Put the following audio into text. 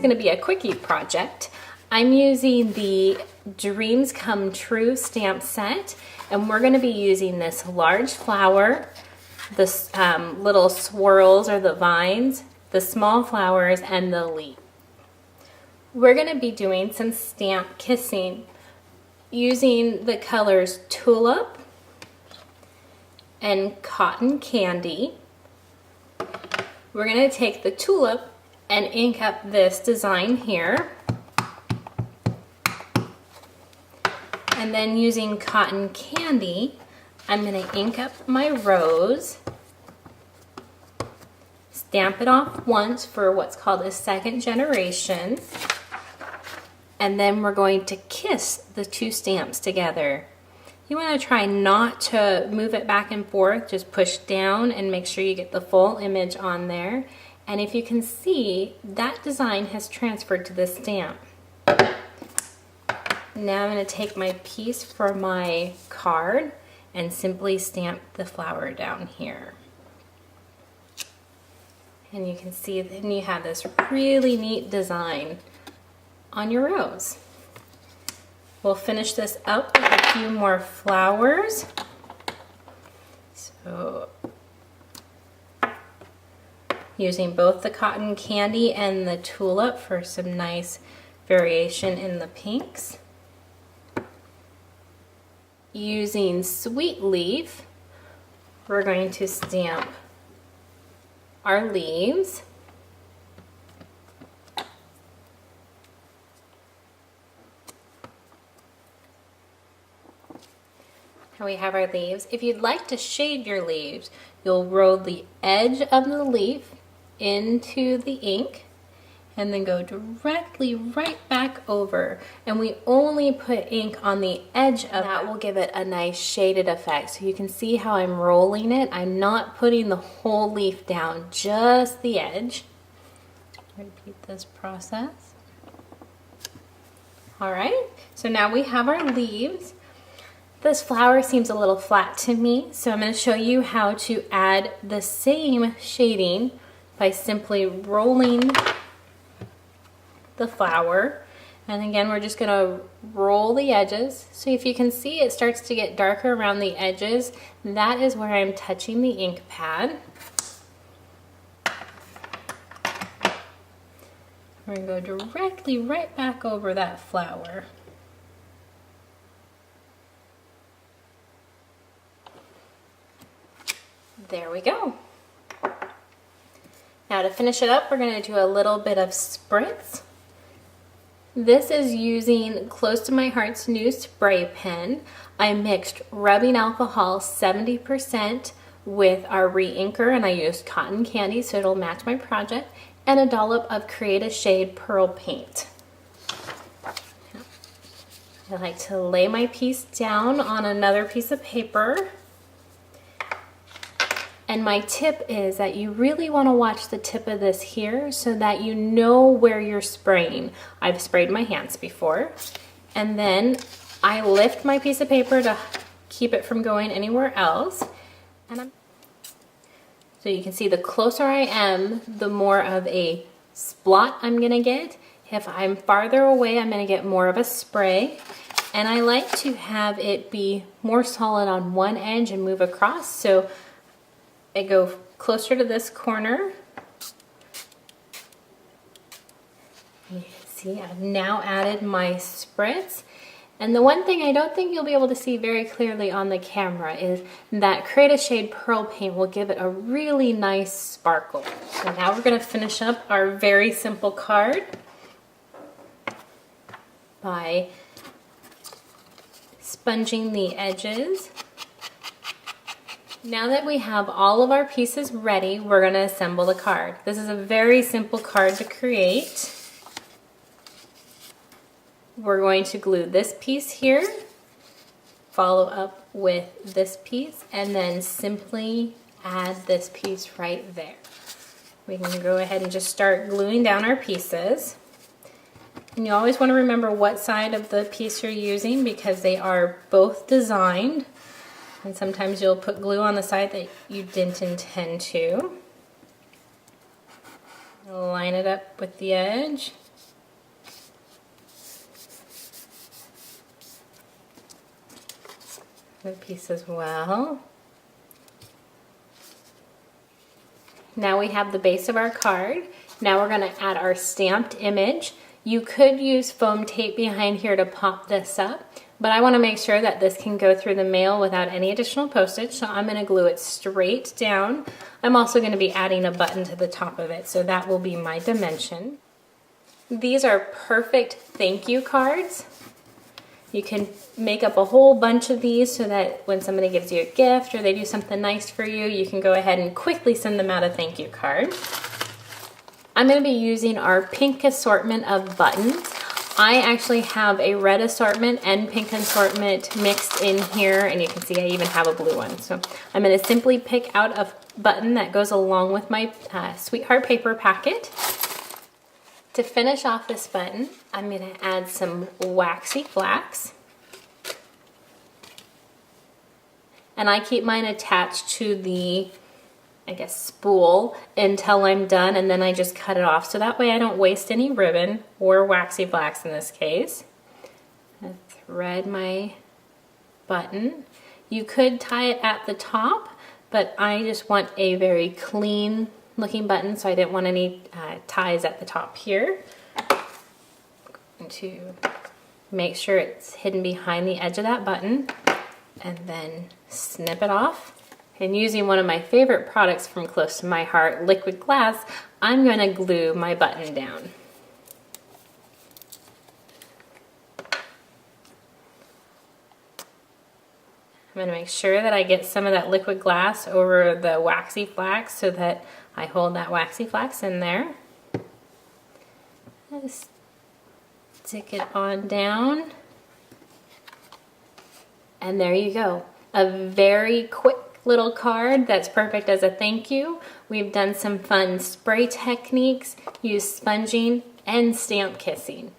going to be a quickie project. I'm using the Dreams Come True stamp set, and we're going to be using this large flower, the little swirls or the vines, the small flowers, and the leaf. We're going to be doing some stamp kissing using the colors Tulip and Cotton Candy. We're going to take the tulip and ink up this design here. And then using Cotton Candy, I'm going to ink up my rose, stamp it off once for what's called a second generation, and then we're going to kiss the two stamps together. You want to try not to move it back and forth, just push down and make sure you get the full image on there. And if you can see, that design has transferred to the stamp. Now I'm going to take my piece for my card and simply stamp the flower down here. And you can see then you have this really neat design on your rose. We'll finish this up with a few more flowers. So using both the Cotton Candy and the tulip for some nice variation in the pinks. Using Sweet Leaf, we're going to stamp our leaves. Here we have our leaves. If you'd like to shade your leaves, you'll roll the edge of the leaf into the ink and then go directly right back over. And we only put ink on the edge of that will give it a nice shaded effect. So you can see how I'm rolling it. I'm not putting the whole leaf down, just the edge. Repeat this process. All right, so now we have our leaves. This flower seems a little flat to me, so I'm going to show you how to add the same shading by simply rolling the flower. And again, we're just going to roll the edges. So if you can see, it starts to get darker around the edges. That is where I'm touching the ink pad. We're going to go directly right back over that flower. There we go. Now to finish it up, we're going to do a little bit of spritz. This is using Close to My Heart's new spray pen. I mixed rubbing alcohol 70% with our re-inker, and I used Cotton Candy so it'll match my project, and a dollop of Create a Shade Pearl Paint. I like to lay my piece down on another piece of paper. And my tip is that you really want to watch the tip of this here so that you know where you're spraying. I've sprayed my hands before. And then I lift my piece of paper to keep it from going anywhere else. So you can see the closer I am, the more of a splot I'm going to get. If I'm farther away, I'm going to get more of a spray. And I like to have it be more solid on one edge and move across. So I go closer to this corner. You can see I've now added my spritz. And the one thing I don't think you'll be able to see very clearly on the camera is that Create a Shade Pearl Paint will give it a really nice sparkle. So now we're going to finish up our very simple card by sponging the edges. Now that we have all of our pieces ready, we're going to assemble the card. This is a very simple card to create. We're going to glue this piece here, follow up with this piece, and then simply add this piece right there. We can go ahead and just start gluing down our pieces. And you always want to remember what side of the piece you're using because they are both designed. And sometimes you'll put glue on the side that you didn't intend to. Line it up with the edge. Another piece as well. Now we have the base of our card. Now we're going to add our stamped image. You could use foam tape behind here to pop this up, but I want to make sure that this can go through the mail without any additional postage, so I'm going to glue it straight down. I'm also going to be adding a button to the top of it, so that will be my dimension. These are perfect thank you cards. You can make up a whole bunch of these so that when somebody gives you a gift or they do something nice for you, you can go ahead and quickly send them out a thank you card. I'm going to be using our pink assortment of buttons. I actually have a red assortment and pink assortment mixed in here, and you can see I even have a blue one. So I'm going to simply pick out a button that goes along with my Sweetheart paper packet. To finish off this button, I'm going to add some waxy flax. And I keep mine attached to the, spool until I'm done, and then I just cut it off. So that way I don't waste any ribbon or waxy flax in this case. I thread my button. You could tie it at the top, but I just want a very clean looking button, so I didn't want any ties at the top here. To make sure it's hidden behind the edge of that button, and then snip it off. And using one of my favorite products from close to my heart, Liquid Glass, I'm going to glue my button down. I'm going to make sure that I get some of that liquid glass over the waxy flax so that I hold that waxy flax in there. Just stick it on down. And there you go. A very quick little card that's perfect as a thank you. We've done some fun spray techniques, used sponging and stamp kissing.